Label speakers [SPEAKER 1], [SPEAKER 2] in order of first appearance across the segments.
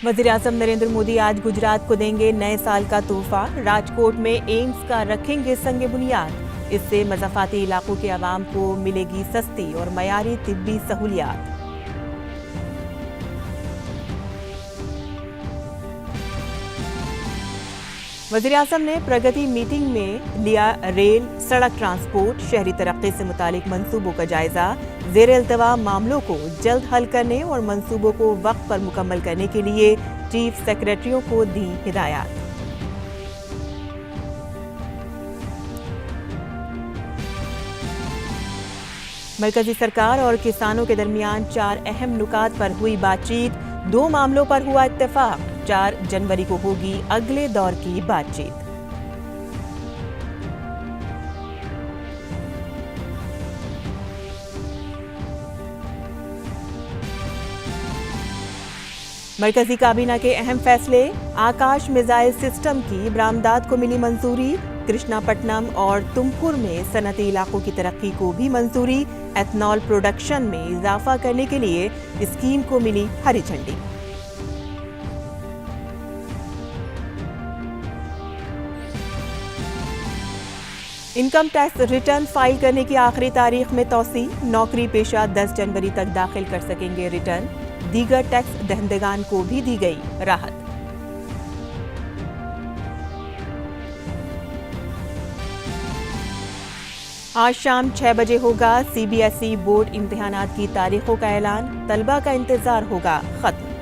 [SPEAKER 1] वज़ीर-ए-आज़म नरेंद्र मोदी आज गुजरात को देंगे नए साल का तोहफा। राजकोट में एम्स का रखेंगे संगे बुनियाद। इससे मज़ाफ़ाती इलाकों के अवाम को मिलेगी सस्ती और मयारी तिब्बी सहूलियात। वज़ीर-ए-आज़म ने प्रगति मीटिंग में लिया रेल, सड़क ट्रांसपोर्ट, शहरी तरक्की से मुतालिक मंसूबों का जायजा। ज़ेर-ए-इल्तवा मामलों को जल्द हल करने और मंसूबों को वक्त पर मुकम्मल करने के लिए चीफ सेक्रेटरियों को दी हिदायत। मरकजी सरकार और किसानों के दरमियान 4 अहम नुकात पर हुई बातचीत। 2 मामलों पर हुआ इत्तेफाक। 4 जनवरी को होगी अगले दौर की बातचीत। मरकजी काबीना के अहम फैसले। आकाश मिसाइल सिस्टम की बरामदात को मिली मंजूरी। कृष्णापट्टनम और तुमकुर में सनती इलाकों की तरक्की को भी मंजूरी। एथनॉल प्रोडक्शन में इजाफा करने के लिए स्कीम को मिली हरी झंडी। इनकम टैक्स रिटर्न फाइल करने की आखिरी तारीख में तौसी। नौकरी पेशा 10 जनवरी तक दाखिल कर सकेंगे रिटर्न। दीगर टैक्स दहंदगान को भी दी गई राहत। आज शाम 6 बजे होगा सीबीएसई बोर्ड इम्तिहानात की तारीखों का ऐलान। तलबा का इंतजार होगा खत्म।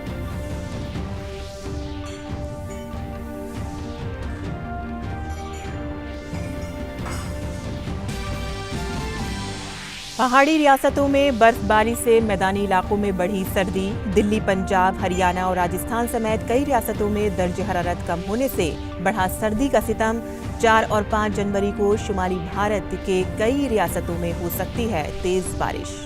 [SPEAKER 1] पहाड़ी रियासतों में बर्फबारी से मैदानी इलाकों में बढ़ी सर्दी। दिल्ली, पंजाब, हरियाणा और राजस्थान समेत कई रियासतों में दर्जे हरारत कम होने से बढ़ा सर्दी का सितम। 4 और 5 जनवरी को शुमाली भारत के कई रियासतों में हो सकती है तेज बारिश।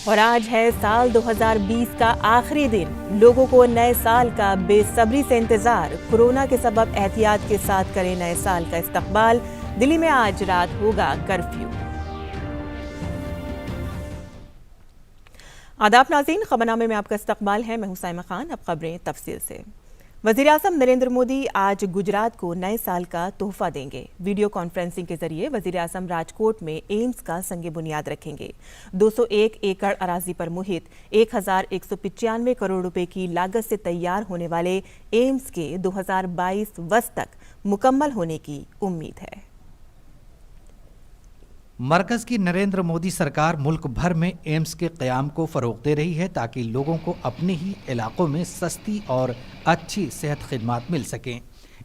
[SPEAKER 1] और आज है साल 2020 का आखिरी दिन। लोगों को नए साल का बेसब्री से इंतजार। कोरोना के सबब एहतियात के साथ करें नए साल का इस्तकबाल। दिल्ली में आज रात होगा कर्फ्यू। आदाब नाज़रीन, खबरनामे में आपका इस्तकबाल है। मैं हूं साइमा खान। अब खबरें तफसील से। वज़ीर-ए-आज़म नरेंद्र मोदी आज गुजरात को नए साल का तोहफा देंगे। वीडियो कॉन्फ्रेंसिंग के जरिए वज़ीर-ए-आज़म राजकोट में एम्स का संगे बुनियाद रखेंगे। 201 एकड़ अराजी पर मुहित 1195 करोड़ रुपए की लागत से तैयार होने वाले एम्स के 2022 वस्त तक मुकम्मल होने की उम्मीद है।
[SPEAKER 2] मरकज की नरेंद्र मोदी सरकार मुल्क भर में एम्स के क़याम को फ़रोग़ दे रही है ताकि लोगों को अपने ही इलाकों में सस्ती और अच्छी सेहत खिदमात मिल सकें।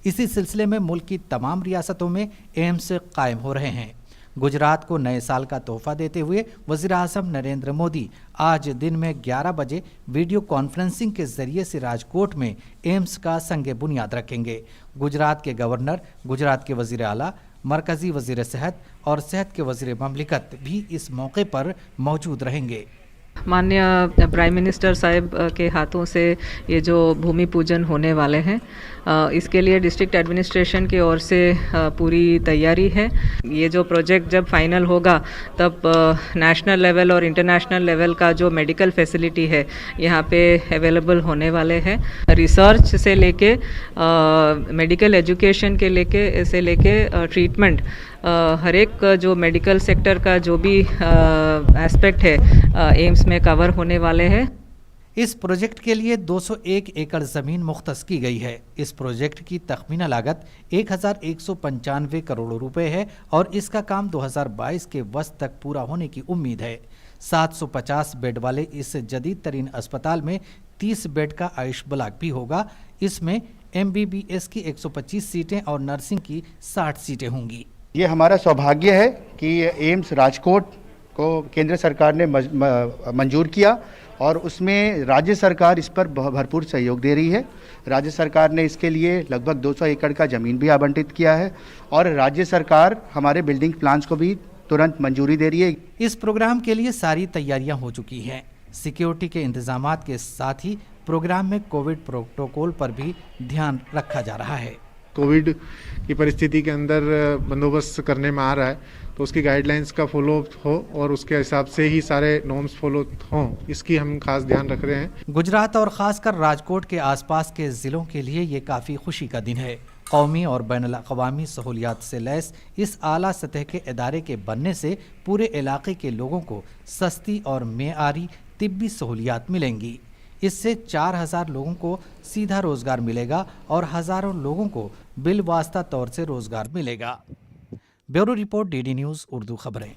[SPEAKER 2] इसी सिलसिले में मुल्क की तमाम रियासतों में एम्स कायम हो रहे हैं। गुजरात को नए साल का तोहफा देते हुए वज़ीर-ए-आज़म नरेंद्र मोदी आज दिन में 11 बजे वीडियो कॉन्फ्रेंसिंग के जरिए से राजकोट में एम्स का संगे बुनियाद रखेंगे। गुजरात के गवर्नर, गुजरात के वज़ीर आला, मरकजी वज़ीर सेहत और सेहत के वज़ीर ममलिकत भी इस मौके पर मौजूद रहेंगे।
[SPEAKER 3] माननीय प्राइम मिनिस्टर साहब के हाथों से ये जो भूमि पूजन होने वाले हैं, इसके लिए डिस्ट्रिक्ट एडमिनिस्ट्रेशन की ओर से पूरी तैयारी है। ये जो प्रोजेक्ट जब फाइनल होगा तब नेशनल लेवल और इंटरनेशनल लेवल का जो मेडिकल फैसिलिटी है यहाँ पे अवेलेबल होने वाले हैं। रिसर्च से लेके मेडिकल एजुकेशन के लेके ट्रीटमेंट, हर एक जो मेडिकल सेक्टर का जो भी एस्पेक्ट है एम्स में कवर होने वाले हैं।
[SPEAKER 2] इस प्रोजेक्ट के लिए 201 एकड़ ज़मीन मुख्तस की गई है। इस प्रोजेक्ट की तखमीना लागत 1195 करोड़ रुपए है और इसका काम 2022 के वस्त तक पूरा होने की उम्मीद है। 750 बेड वाले इस जदीद तरीन अस्पताल में 30 बेड का आयुष ब्लॉक भी होगा। इसमें MBBS की 125 सीटें और नर्सिंग की 60 सीटें होंगी।
[SPEAKER 4] ये हमारा सौभाग्य है कि एम्स राजकोट को केंद्र सरकार ने मंजूर किया और उसमें राज्य सरकार इस पर भरपूर सहयोग दे रही है। राज्य सरकार ने इसके लिए लगभग 200 एकड़ का ज़मीन भी आवंटित किया है और राज्य सरकार हमारे बिल्डिंग प्लान्स को भी तुरंत मंजूरी दे रही है।
[SPEAKER 2] इस प्रोग्राम के लिए सारी तैयारियां हो चुकी हैं। सिक्योरिटी के इंतजामात के साथ ही प्रोग्राम में कोविड प्रोटोकॉल पर भी ध्यान रखा जा रहा है।
[SPEAKER 5] कोविड की परिस्थिति के अंदर बंदोबस्त करने में आ रहा है, तो उसकी गाइडलाइंस का फॉलो हो और उसके हिसाब से ही सारे नॉर्म्स फॉलो हों, इसकी हम खास ध्यान रख रहे हैं।
[SPEAKER 2] गुजरात और खासकर राजकोट के आसपास के ज़िलों के लिए ये काफ़ी खुशी का दिन है। कौमी और बैनुल-अक़वामी सहूलियात से लैस इस आला सतह के इदारे के बनने से पूरे इलाके के लोगों को सस्ती और मेआरी तिब्बी सहूलियात मिलेंगी। इससे 4000 लोगों को सीधा रोजगार मिलेगा और हज़ारों लोगों को बिलवास्ता तौर से रोजगार मिलेगा। Bureau report, DD news Urdu खबरें।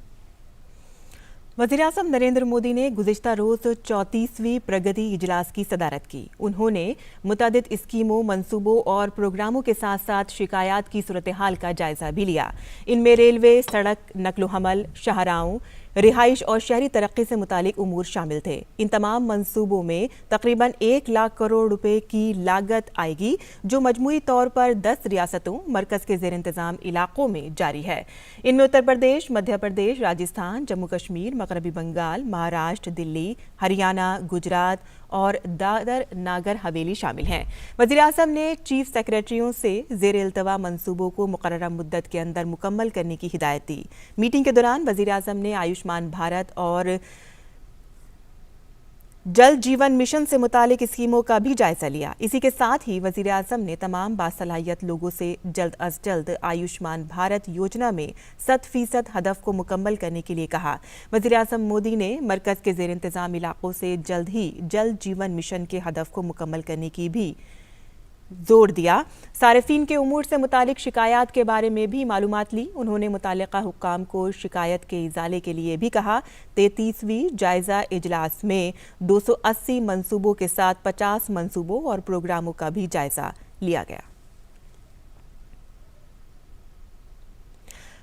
[SPEAKER 1] वज़ीर-ए-आज़म नरेंद्र मोदी ने गुज़िश्ता रोज़ 34वीं प्रगति इजलास की सदारत की। उन्होंने मुतअद्दिद स्कीमों, मंसूबों और प्रोग्रामों के साथ साथ शिकायत की सूरत हाल का जायजा भी लिया। इनमें रेलवे, सड़क, नकलो हमल, शाहराहों, रिहाइश और शहरी तरक्की से मुतालिक उमूर शामिल थे। इन तमाम मंसूबों में तकरीबन 1 लाख करोड़ रुपए की लागत आएगी, जो मजमूई तौर पर 10 रियासतों, मरकज़ के ज़ेर इंतज़ाम इलाकों में जारी है। इनमें उत्तर प्रदेश, मध्य प्रदेश, राजस्थान, जम्मू कश्मीर, मगरबी बंगाल, महाराष्ट्र, दिल्ली, हरियाणा, गुजरात और दादर नागर हवेली शामिल हैं। वज़ीर-ए-आज़म ने चीफ सेक्रेटरियों से ज़ेर इल्तवा मंसूबों को मुकर्ररा मुद्दत के अंदर मुकम्मल करने की हिदायत दी। मीटिंग के दौरान वज़ीर-ए-आज़म ने आयुष्मान भारत और जल जीवन मिशन से मुतालिक स्कीमों का भी जायजा लिया। इसी के साथ ही वज़ीर-ए-आज़म ने तमाम बासलाहियत लोगों से जल्द अज जल्द आयुष्मान भारत योजना में 100% हदफ को मुकम्मल करने के लिए कहा। वज़ीर-ए-आज़म मोदी ने मरकज़ के ज़ेर इंतज़ाम इलाकों से जल्द ही जल जीवन मिशन के हदफ को मुकम्मल करने की भी जोर दिया। सारिफीन के उमूर से मुतालिक शिकायत के बारे में भी मालूमात ली। उन्होंने मुतालिका हुक्काम को शिकायत के इजाले के लिए भी कहा। 33वीं जायजा इजलास में 280 मंसूबों के साथ 50 मंसूबों और प्रोग्रामों का भी जायजा लिया गया।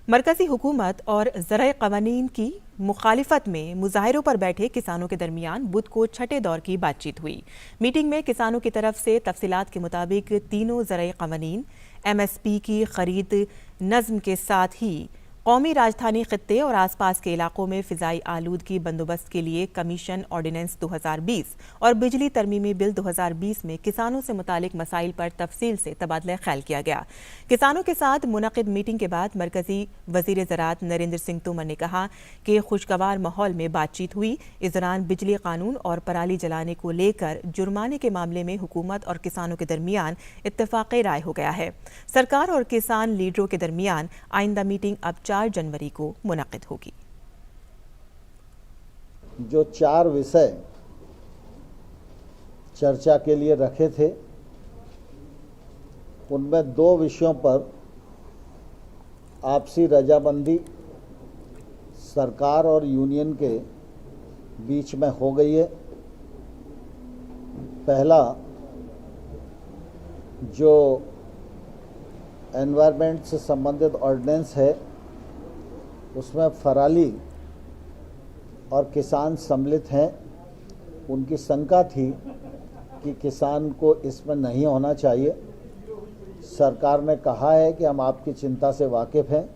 [SPEAKER 1] मरकज़ी हुकूमत और ज़राए क़वानीन की मुखालिफत में मुजाहिरों पर बैठे किसानों के दरमियान बुध को छठे दौर की बातचीत हुई। मीटिंग में किसानों की तरफ से तफसीलात के मुताबिक तीनों ज़राए क़वानीन, MSP की खरीद नज़्म के साथ ही कौमी राजधानी खित्ते और आसपास के इलाकों में फ़िज़ाई आलूदगी बंदोबस्त के लिए कमीशन ऑर्डिनेंस 2020 और बिजली तरमीमी बिल 2020 में किसानों से मुतालिक मसाइल पर तफसील से तबादला ख्याल किया गया। किसानों के साथ मुनक़िद मीटिंग के बाद मरकज़ी वज़ीर ज़राअत नरेंद्र सिंह तोमर ने कहा कि खुशगवार माहौल में बातचीत हुई। इस दौरान बिजली कानून और पराली जलाने को लेकर जुर्माने के मामले में हुकूमत और किसानों के दरमियान इत्तफ़ाक़ राय हो गया है। सरकार और किसान लीडरों के दरमियान आइंदा मीटिंग अब 4 जनवरी को मुनक़िद होगी।
[SPEAKER 6] जो 4 विषय चर्चा के लिए रखे थे, उनमें 2 विषयों पर आपसी रजामंदी सरकार और यूनियन के बीच में हो गई है। पहला, जो एनवायरनमेंट से संबंधित ऑर्डिनेंस है, उसमें फराली और किसान सम्मिलित हैं। उनकी शंका थी कि किसान को इसमें नहीं होना चाहिए। सरकार ने कहा है कि हम आपकी चिंता से वाकिफ़ हैं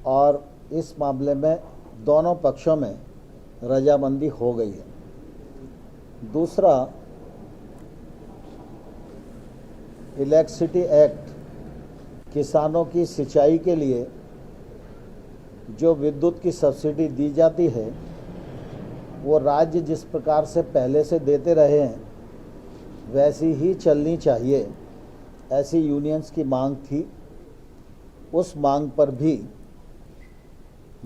[SPEAKER 6] और इस मामले में दोनों पक्षों में रजामंदी हो गई है। दूसरा, इलेक्ट्रिसिटी एक्ट, किसानों की सिंचाई के लिए जो विद्युत की सब्सिडी दी जाती है, वो राज्य जिस प्रकार से पहले से देते रहे हैं वैसी ही चलनी चाहिए, ऐसी यूनियंस की मांग थी। उस मांग पर भी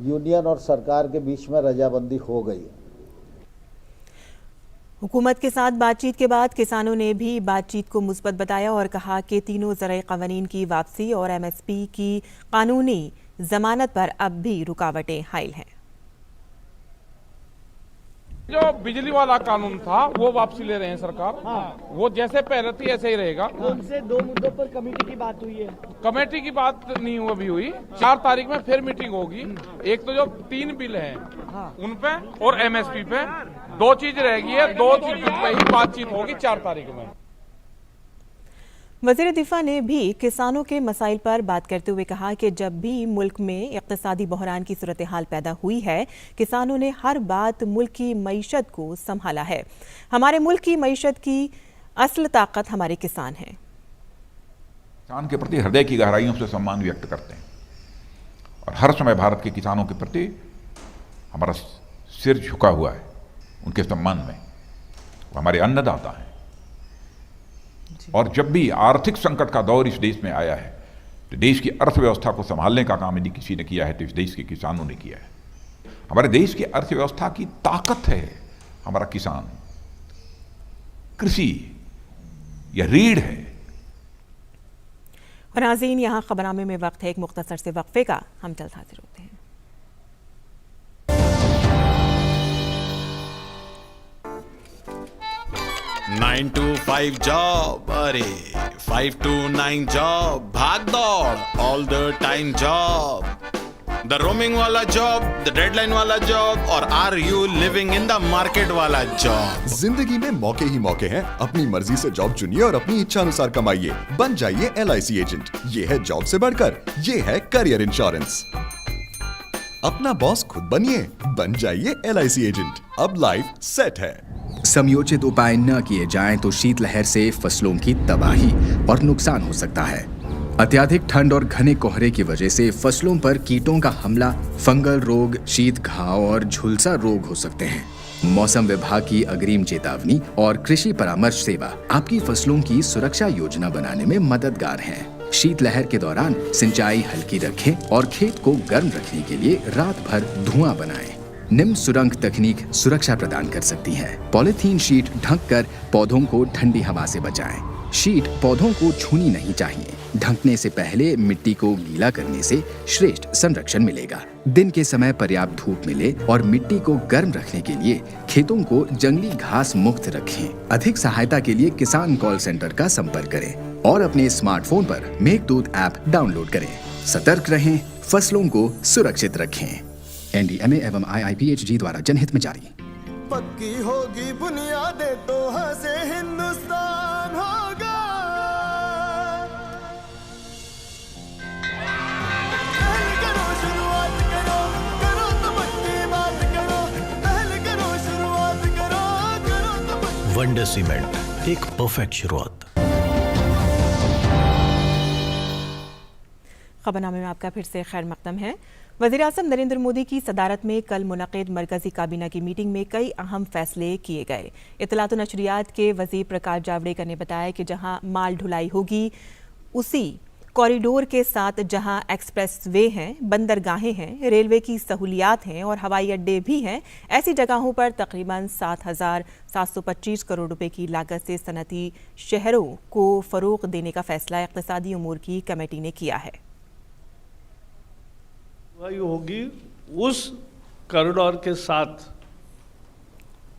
[SPEAKER 6] यूनियन और सरकार के बीच में रजामंदी हो गई है।
[SPEAKER 1] हुकूमत के साथ बातचीत के बाद किसानों ने भी बातचीत को मुस्बत बताया और कहा कि तीनों ज़राए क़वानीन की वापसी और MSP की कानूनी जमानत पर अब भी रुकावटें हायल हैं।
[SPEAKER 7] जो बिजली वाला कानून था वो वापसी ले रहे हैं सरकार। वो जैसे पहले थी ऐसे ही रहेगा।
[SPEAKER 8] उनसे 2 मुद्दों पर कमेटी की बात हुई है।
[SPEAKER 7] कमेटी की बात नहीं अभी हुई। 4 तारीख में फिर मीटिंग होगी। एक तो जो 3 बिल हैं उन पे और MSP पे 2 चीज रहेगी है। 2 चीज पे ही बातचीत होगी 4 तारीख में।
[SPEAKER 1] वज़ीर दिफा ने भी किसानों के मसाइल पर बात करते हुए कहा कि जब भी मुल्क में इक़्तिसादी बहरान की सूरत हाल पैदा हुई है, किसानों ने हर बात मुल्क की मईशत को संभाला है। हमारे मुल्क की मईशत की असल ताकत हमारे किसान हैं।
[SPEAKER 9] किसान के प्रति हृदय की गहराइयों से सम्मान व्यक्त करते हैं और हर समय भारत के किसानों के प्रति हमारा सिर झुका हुआ है उनके सम्मान में। वो हमारे अन्नदाता हैं और जब भी आर्थिक संकट का दौर इस देश में आया है तो देश की अर्थव्यवस्था को संभालने का काम यदि किसी ने किया है तो इस देश के किसानों ने किया है। हमारे देश की अर्थव्यवस्था की ताकत है हमारा किसान, कृषि या रीढ़ है।
[SPEAKER 1] और नाज़रीन, यहाँ खबरनामे में वक्त है एक मुख्तसर से वक्फे का, हम जल्द हाजिर होते हैं।
[SPEAKER 10] 9 to 5 जॉब, अरे 5 to 9 जॉब, भाग दौड़ all the time job, the roaming वाला जॉब, द डेडलाइन वाला जॉब और are you living in the market वाला जॉब।
[SPEAKER 11] जिंदगी में मौके ही मौके हैं। अपनी मर्जी से जॉब चुनिए और अपनी इच्छा अनुसार कमाइए। बन जाइए LIC एजेंट। ये है जॉब से बढ़कर, ये है करियर इंश्योरेंस। अपना बॉस खुद बनिए, बन जाइए LIC एजेंट। अब लाइफ सेट है।
[SPEAKER 12] समयोचित उपाय न किए जाएं तो शीतलहर से फसलों की तबाही और नुकसान हो सकता है। अत्याधिक ठंड और घने कोहरे की वजह से फसलों पर कीटों का हमला, फंगल रोग, शीत घाव और झुलसा रोग हो सकते हैं। मौसम विभाग की अग्रिम चेतावनी और कृषि परामर्श सेवा आपकी फसलों की सुरक्षा योजना बनाने में मददगार है। शीतलहर के दौरान सिंचाई हल्की रखें और खेत को गर्म रखने के लिए रात भर धुआं बनाएं। निम्न सुरंग तकनीक सुरक्षा प्रदान कर सकती है। पॉलीथीन शीट ढककर पौधों को ठंडी हवा से बचाएं। शीट पौधों को छूनी नहीं चाहिए। ढकने से पहले मिट्टी को गीला करने से श्रेष्ठ संरक्षण मिलेगा। दिन के समय पर्याप्त धूप मिले और मिट्टी को गर्म रखने के लिए खेतों को जंगली घास मुक्त रखें। अधिक सहायता के लिए किसान कॉल सेंटर का संपर्क करें और अपने स्मार्टफोन पर मेघदूत ऐप डाउनलोड करें। सतर्क रहें, फसलों को सुरक्षित रखें। NDMA एवं IIPHG द्वारा जनहित में जारी।
[SPEAKER 13] पक्की होगी बुनियादें तो हंसे हिंदुस्तान होगा। पहल करो शुरुआत करो, करो तो पक्की बात करो। पहल करो शुरुआत करो, करो तो पक्की।
[SPEAKER 14] वनडे सीमेंट, एक परफेक्ट शुरुआत।
[SPEAKER 1] खबरनामे में आपका फिर से खैर मकदम है। वज़ीर-ए-आज़म नरेंद्र मोदी की सदारत में कल मुनक़िद मरकज़ी काबीना की मीटिंग में कई अहम फैसले किए गए। इत्तलात व नशरियात के वज़ीर प्रकाश जावड़ेकर ने बताया कि जहां माल ढुलाई होगी उसी कॉरिडोर के साथ जहां एक्सप्रेस वे हैं, बंदरगाहें हैं, रेलवे की सहूलियात हैं और हवाई अड्डे भी हैं, ऐसी जगहों पर तकरीबन 7,725 करोड़ रुपए की लागत से सनती शहरों को फ़रोग़ देने का फ़ैसला इक़्तिसादी उमूर की कमेटी ने किया है।
[SPEAKER 15] होगी उस कॉरिडोर के साथ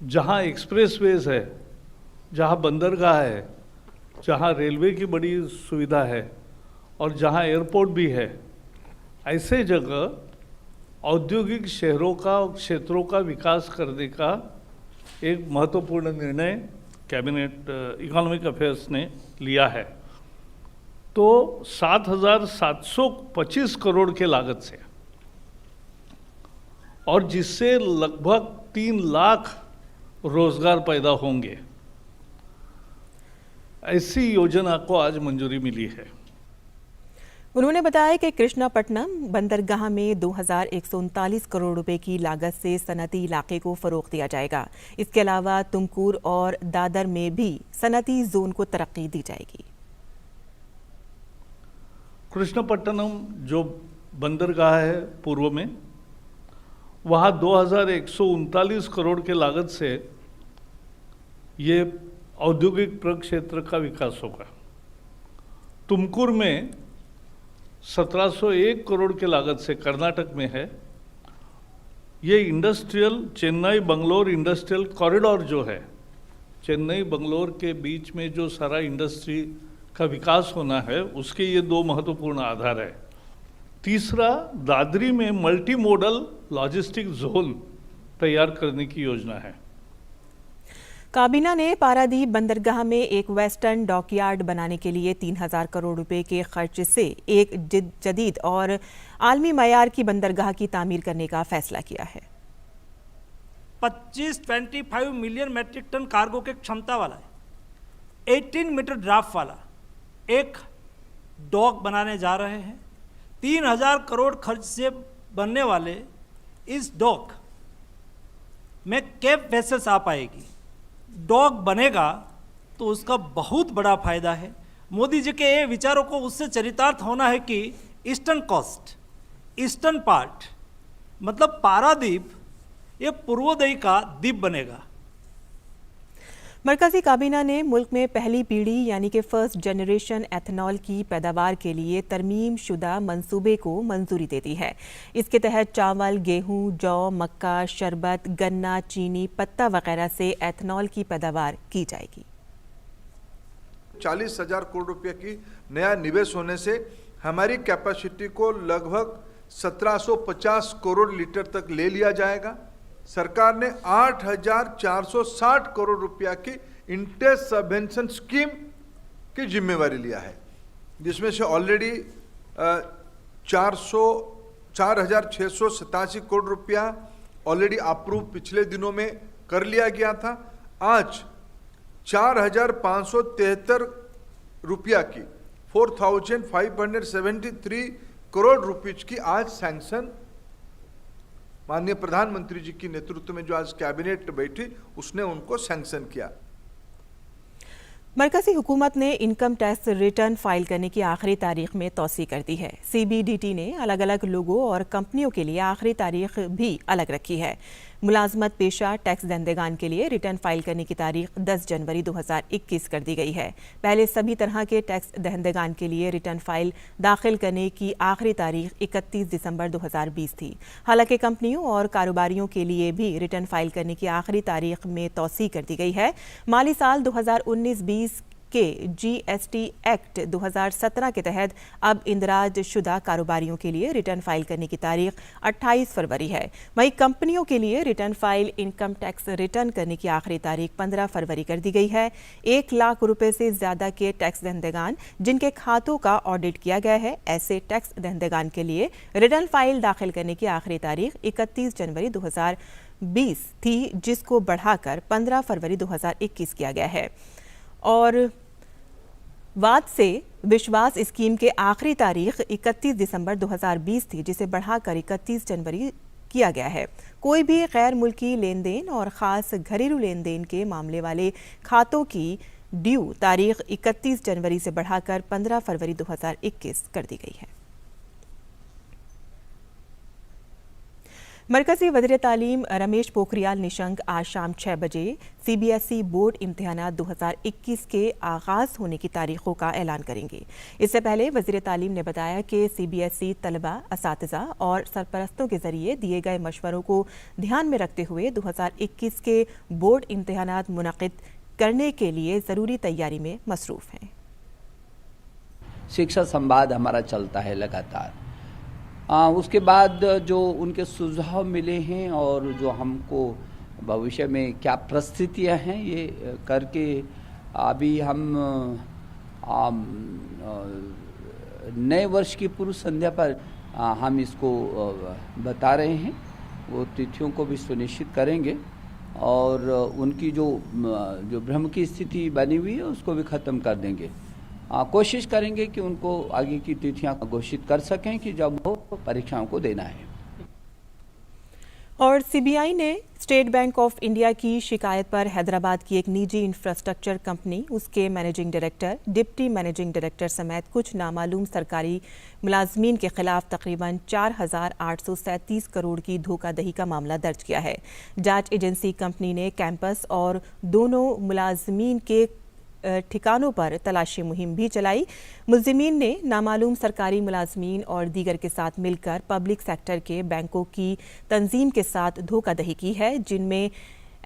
[SPEAKER 15] जहां एक्सप्रेसवेज है, जहां बंदरगाह है, जहां रेलवे की बड़ी सुविधा है और जहां एयरपोर्ट भी है, ऐसे जगह औद्योगिक शहरों का और क्षेत्रों का विकास करने का एक महत्वपूर्ण निर्णय कैबिनेट इकोनॉमिक अफेयर्स ने लिया है। तो 7,725 करोड़ के लागत से और जिससे लगभग 3 लाख रोजगार पैदा होंगे, ऐसी योजना को आज मंजूरी मिली है।
[SPEAKER 1] उन्होंने बताया कि कृष्णापट्टनम बंदरगाह में 2,139 करोड़ रुपए की लागत से सनती इलाके को फरोग दिया जाएगा। इसके अलावा तुमकुर और दादर में भी सनती जोन को तरक्की दी जाएगी।
[SPEAKER 15] कृष्णापट्टनम जो बंदरगाह है पूर्व में, वहाँ 2,139 करोड़ के लागत से ये औद्योगिक प्रक्षेत्र का विकास होगा। तुमकुर में 1,701 करोड़ के लागत से कर्नाटक में है। ये industrial Chennai Bangalore industrial corridor जो है, चेन्नई बंगलोर के बीच में जो सारा इंडस्ट्री का विकास होना है, उसके ये 2 महत्वपूर्ण आधार है। तीसरा, दादरी में मल्टी मोडल लॉजिस्टिक जोन तैयार करने की योजना है।
[SPEAKER 1] काबीना ने पारादीप बंदरगाह में एक वेस्टर्न डॉकयार्ड बनाने के लिए 3,000 करोड़ रुपए के खर्च से एक जदीद और आलमी मयार की बंदरगाह की तामीर करने का फैसला किया है।
[SPEAKER 8] 25 मिलियन मैट्रिक टन कार्गो के क्षमता वाला है, 18 मीटर ड्राफ्ट वाला एक डॉक बनाने जा रहे हैं। 3000 करोड़ खर्च से बनने वाले इस डॉक में कैप वेसल्स आ पाएगी। डॉक बनेगा तो उसका बहुत बड़ा फायदा है। मोदी जी के ये विचारों को उससे चरितार्थ होना है कि ईस्टर्न कोस्ट, ईस्टर्न पार्ट मतलब पारादीप, ये पूर्वोदय का द्वीप बनेगा।
[SPEAKER 1] मरकजी काबीना ने मुल्क में पहली पीढ़ी यानी कि फर्स्ट जनरेशन एथनॉल की पैदावार के लिए तरमीम शुदा मंसूबे को मंजूरी दे दी है। इसके तहत चावल, गेहूं, जौ, मक्का, शरबत, गन्ना, चीनी, पत्ता वगैरह से एथनॉल की पैदावार की जाएगी।
[SPEAKER 16] 40,000 करोड़ रुपए की नया निवेश होने से हमारी कैपेसिटी को लगभग 1750 करोड़ लीटर तक ले लिया जाएगा। सरकार ने 8,460 करोड़ रुपया की इंटरेस्ट सबवेंशन स्कीम की जिम्मेवारी लिया है, जिसमें से ऑलरेडी 4,687 करोड़ रुपया ऑलरेडी अप्रूव पिछले दिनों में कर लिया गया था। आज 4,573 रुपया की 4,573 करोड़ रुपीज की आज सैंक्शन माननीय प्रधानमंत्री जी की नेतृत्व में जो आज कैबिनेट बैठी उसने उनको सैंक्शन किया।
[SPEAKER 1] मरकजी हुकूमत ने इनकम टैक्स रिटर्न फाइल करने की आखिरी तारीख में तौसी कर दी है। CBDT ने अलग अलग लोगों और कंपनियों के लिए आखिरी तारीख भी अलग रखी है। मुलाजमत पेशा टैक्स दहंदेगान के लिए रिटर्न फाइल करने की तारीख 10 जनवरी 2021 कर दी गई है। पहले सभी तरह के टैक्स दहंदेगान के लिए रिटर्न फाइल दाखिल करने की आखिरी तारीख 31 दिसंबर 2020 थी। हालांकि कंपनियों और कारोबारियों के लिए भी रिटर्न फाइल करने की आखिरी तारीख में तौसी कर दी गई है। माली साल 2019-20 के GST एक्ट 2017 के तहत अब इंदराज शुदा कारोबारियों के लिए रिटर्न फाइल करने की तारीख 28 फरवरी है। वहीं कंपनियों के लिए return file income tax return करने की आखिरी तारीख 15 फरवरी कर दी गई है। 1 लाख रुपए से ज्यादा के टैक्स दहंदेगान जिनके खातों का ऑडिट किया गया है, ऐसे टैक्स दहंदेगान के लिए रिटर्न फाइल दाखिल करने की आखिरी तारीख 31 जनवरी 2020 थी, जिसको बढ़ाकर 15 फरवरी 2021 किया गया है। और वाद से विश्वास स्कीम के आखिरी तारीख 31 दिसंबर 2020 थी, जिसे बढ़ाकर 31 जनवरी किया गया है। कोई भी गैर मुल्की लेन देन और ख़ास घरेलू लेन देन के मामले वाले खातों की ड्यू तारीख 31 जनवरी से बढ़ाकर 15 फरवरी 2021 कर दी गई है। मरकजी वज़ीर तालीम रमेश पोखरियाल निशंक आज शाम 6 बजे CBSE बोर्ड इम्तिहानात 2021 के आगाज़ होने की तारीखों का ऐलान करेंगे। इससे पहले वज़ीर तालीम ने बताया कि CBSE तलबा, असातिज़ा और सरपरस्तों के ज़रिए दिए गए मशवरों को ध्यान में रखते हुए 2021 के बोर्ड इम्तिहानात मुनक़िद करने के लिए ज़रूरी तैयारी में मसरूफ़ हैं।
[SPEAKER 17] शिक्षा संवाद हमारा चलता है लगातार। उसके बाद जो उनके सुझाव मिले हैं और जो हमको भविष्य में क्या परिस्थितियाँ हैं, ये करके अभी हम नए वर्ष की पूर्व संध्या पर हम इसको बता रहे हैं। वो तिथियों को भी सुनिश्चित करेंगे और उनकी जो भ्रम की स्थिति बनी हुई है उसको भी ख़त्म कर देंगे। कोशिश करेंगे कि उनको आगे की तिथियां घोषित कर सकें कि जब वो परीक्षाओं को देना है।
[SPEAKER 1] और CBI ने स्टेट बैंक ऑफ इंडिया की शिकायत पर हैदराबाद की एक निजी इंफ्रास्ट्रक्चर कंपनी, उसके managing director, deputy managing director समेत कुछ नामालूम सरकारी मुलाजमीन के खिलाफ तकरीबन 4,837 करोड़ की धोखाधड़ी का मामला दर्ज किया है। जांच एजेंसी कंपनी ने कैंपस और दोनों मुलाजमीन के ठिकानों पर तलाशी मुहिम भी चलाई। मुलजिमीन ने नामालूम सरकारी मुलाजमीन और दीगर के साथ मिलकर पब्लिक सेक्टर के बैंकों की तंजीम के साथ धोखाधड़ी की है, जिनमें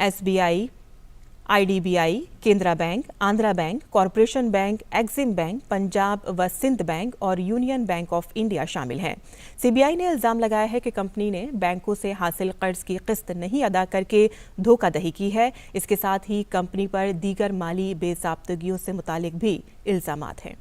[SPEAKER 1] SBI, IDBI, केंद्रा bank, Andhra bank, corporation bank, Exim bank, Punjab व सिंध बैंक और यूनियन बैंक ऑफ इंडिया शामिल हैं। CBI ने इल्ज़ाम लगाया है कि कंपनी ने बैंकों से हासिल कर्ज की किस्त नहीं अदा करके धोखाधड़ी की है। इसके साथ ही कंपनी पर दीगर माली बेज़ाब्तगियों से मुतालिक भी इल्ज़ामात हैं।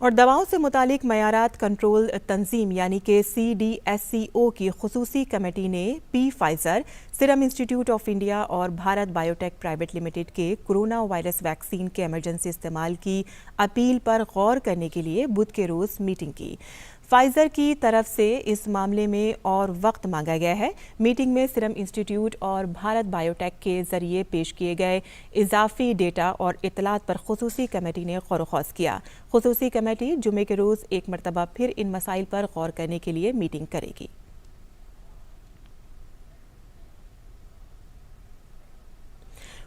[SPEAKER 1] और दवाओं से मुतालिक मयारात कंट्रोल तंजीम यानी कि CDSCO की खुसूसी कमेटी ने Pfizer, serum institute of India और भारत बायोटेक प्राइवेट लिमिटेड के कोरोना वायरस वैक्सीन के इमरजेंसी इस्तेमाल की अपील पर गौर करने के लिए बुध के रोज मीटिंग की। फाइजर की तरफ से इस मामले में और वक्त मांगा गया है। मीटिंग में सीरम इंस्टीट्यूट और भारत बायोटेक के जरिए पेश किए गए इजाफी डेटा और इतलात पर खुसूसी कमेटी ने गौर ख़ौस किया। खुसूसी कमेटी जुमे के रोज़ एक मरतबा फिर इन मसाइल पर गौर करने के लिए मीटिंग करेगी।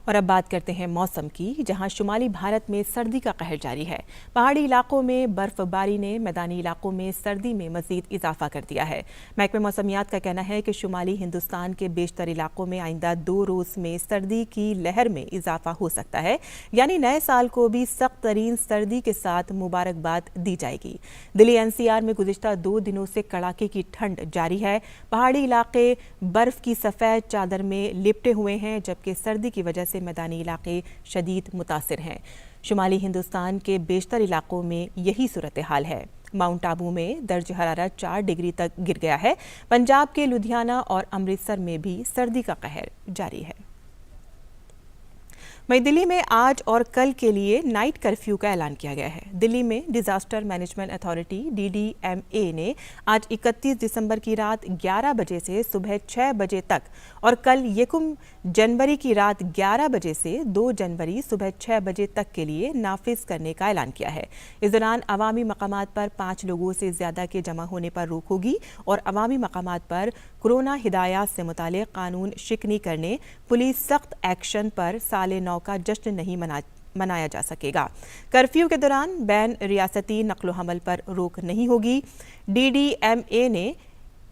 [SPEAKER 1] और अब बात करते हैं मौसम की, जहां शुमाली भारत में सर्दी का कहर जारी है। पहाड़ी इलाकों में बर्फबारी ने मैदानी इलाकों में सर्दी में मजीद इजाफा कर दिया है। महकमे मौसमियात का कहना है कि शुमाली हिंदुस्तान के बेशतर इलाकों में आइंदा 2 रोज़ में सर्दी की लहर में इजाफा हो सकता है, यानी नए साल को भी सख्त तरीन सर्दी के साथ मुबारकबाद दी जाएगी। दिल्ली NCR में गुज़िश्ता 2 दिनों से कड़ाके की ठंड जारी है। पहाड़ी इलाके बर्फ की सफ़ेद चादर में लिपटे हुए हैं, जबकि सर्दी की वजह से मैदानी इलाके शदीद मुतासिर हैं। शुमाली हिंदुस्तान के बेशतर इलाकों में यही सूरत हाल है। माउंट आबू में दर्ज हरारत 4 डिग्री तक गिर गया है। पंजाब के लुधियाना और अमृतसर में भी सर्दी का कहर जारी है। वहीं दिल्ली में आज और कल के लिए नाइट कर्फ्यू का ऐलान किया गया है। दिल्ली में डिजास्टर मैनेजमेंट अथॉरिटी DDMA ने आज 31 दिसंबर की रात 11 बजे से सुबह 6 बजे तक और कल 1 जनवरी की रात 11 बजे से 2 जनवरी सुबह 6 बजे तक के लिए नाफिज करने का ऐलान किया है। इस दौरान अवामी मकामात पर 5 लोगों से ज्यादा के जमा होने पर रोक होगी और अवामी मकामात पर कोरोना हिदायत से मुतालिक कानून शिकनी करने, पुलिस सख्त एक्शन पर साले 9 का जश्न नहीं मनाया जा सकेगा। कर्फ्यू के दौरान बैन रियासती नक्लो हमल पर रोक नहीं होगी। DDMA ने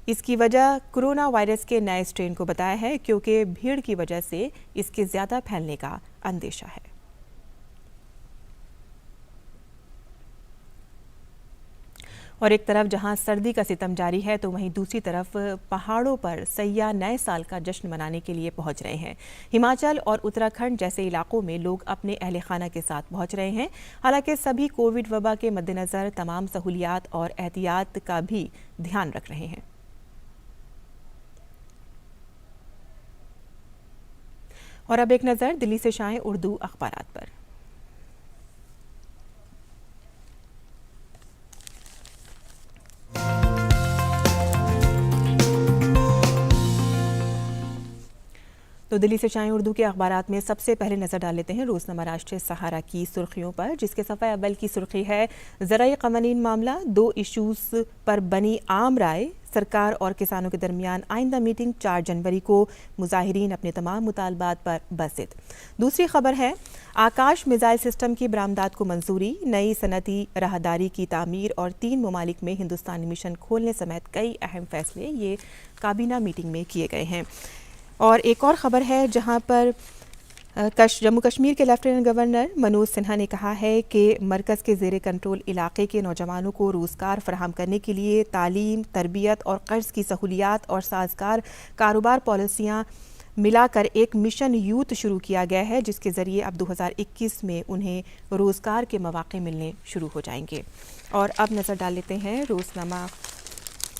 [SPEAKER 1] इसकी वजह कोरोना वायरस के नए स्ट्रेन को बताया है, क्योंकि भीड़ की वजह से इसके ज्यादा फैलने का अंदेशा है। और एक तरफ जहां सर्दी का सितम जारी है, तो वहीं दूसरी तरफ पहाड़ों पर सयाह नए साल का जश्न मनाने के लिए पहुंच रहे हैं। हिमाचल और उत्तराखंड जैसे इलाकों में लोग अपने अहले खाना के साथ पहुंच रहे हैं। हालांकि सभी कोविड वबा के मद्देनज़र तमाम सहूलियात और एहतियात का भी ध्यान रख रहे हैं। और अब एक नज़र दिल्ली से शाये उर्दू अखबारात पर। तो दिल्ली से शाये उर्दू के अखबारात में सबसे पहले नजर डाल लेते हैं रोजनामा राष्ट्रीय सहारा की सुर्खियों पर, जिसके सफ़े अव्वल की सुर्खी है ज़राई क़वानीन मामला, 2 इशूज़ पर बनी आम राय, सरकार और किसानों के दरमियान आइंदा मीटिंग 4 जनवरी को, मुजाहिरीन अपने तमाम मुतालबात पर बसित। दूसरी खबर है आकाश मिसाइल सिस्टम की बरामदात को मंजूरी, नई सनती राहदारी की तामीर और 3 ममालिक में हिंदुस्तानी मिशन खोलने समेत कई अहम फैसले ये काबीना मीटिंग में किए गए हैं। और एक और ख़बर है जहां पर जम्मू कश्मीर के लेफ्टिनेंट गवर्नर मनोज सिन्हा ने कहा है कि मरकज़ के ज़ेरे कंट्रोल इलाके के नौजवानों को रोज़गार फराहम करने के लिए तालीम, तरबियत और कर्ज़ की सहूलियात और साजगार कारोबार पॉलिसियाँ मिलाकर एक मिशन यूथ शुरू किया गया है, जिसके ज़रिए अब 2021 में उन्हें रोज़गार के मौक़े मिलने शुरू हो जाएंगे। और अब नज़र डाल लेते हैं रोज़नामा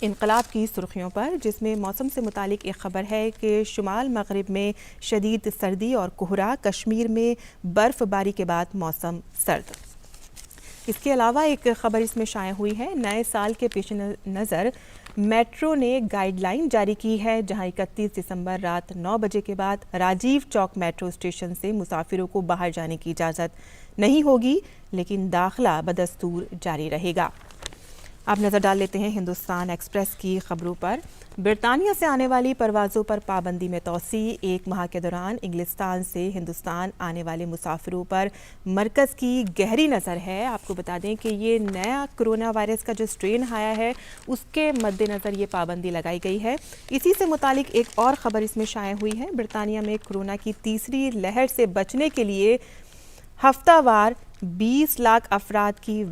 [SPEAKER 1] इनकलाब की सुर्खियों पर, जिसमें मौसम से मुतालिक एक ख़बर है कि शुमाल मगरिब में शदीद सर्दी और कोहरा, कश्मीर में बर्फ़बारी के बाद मौसम सर्द। इसके अलावा एक ख़बर इसमें शाये हुई है, नए साल के पेश नज़र मेट्रो ने गाइडलाइन जारी की है, जहां 31 दिसंबर रात 9 बजे के बाद राजीव चौक मेट्रो स्टेशन से मुसाफिरों को बाहर जाने की इजाज़त नहीं होगी, लेकिन दाखिला बदस्तूर जारी रहेगा। अब नज़र डाल लेते हैं हिंदुस्तान एक्सप्रेस की खबरों पर। बरतानिया से आने वाली परवाज़ों पर पाबंदी में तोसी, 1 माह के दौरान इंग्लिस्तान से हिंदुस्तान आने वाले मुसाफिरों पर मरकज़ की गहरी नज़र है। आपको बता दें कि ये नया कोरोना वायरस का जो स्ट्रेन आया है, उसके मद्देनज़र ये पाबंदी लगाई गई है। इसी से मुतालिक एक और ख़बर इसमें शाये हुई है, बरतानिया में कोरोना की तीसरी लहर से बचने के लिए हफ्तावार 20 लाख अफराद की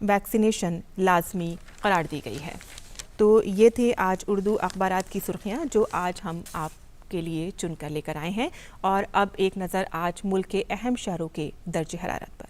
[SPEAKER 1] वैक्सीनेशन लाजमी करार दी गई है। तो ये थे आज उर्दू अखबारात की सुर्खियाँ जो आज हम आपके लिए चुनकर लेकर आए हैं। और अब एक नज़र आज मुल्क के अहम शहरों के दर्जे हरारत पर।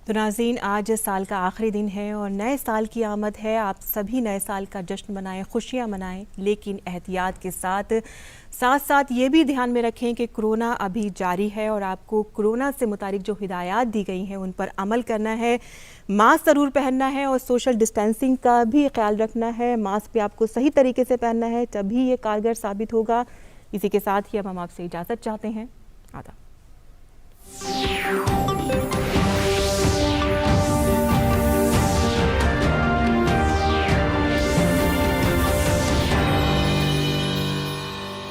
[SPEAKER 1] तो नाज़रीन, आज साल का आखिरी दिन है और नए साल की आमद है। आप सभी नए साल का जश्न मनाएं, खुशियां मनाएं, लेकिन एहतियात के साथ साथ ये भी ध्यान में रखें कि कोरोना अभी जारी है और आपको कोरोना से मुतालिक जो हिदायत दी गई हैं उन पर अमल करना है। मास्क ज़रूर पहनना है और सोशल डिस्टेंसिंग का भी ख्याल रखना है। मास्क भी आपको सही तरीके से पहनना है, तभी ये कारगर साबित होगा। इसी के साथ ही अब हम आपसे इजाज़त चाहते हैं। आदाब।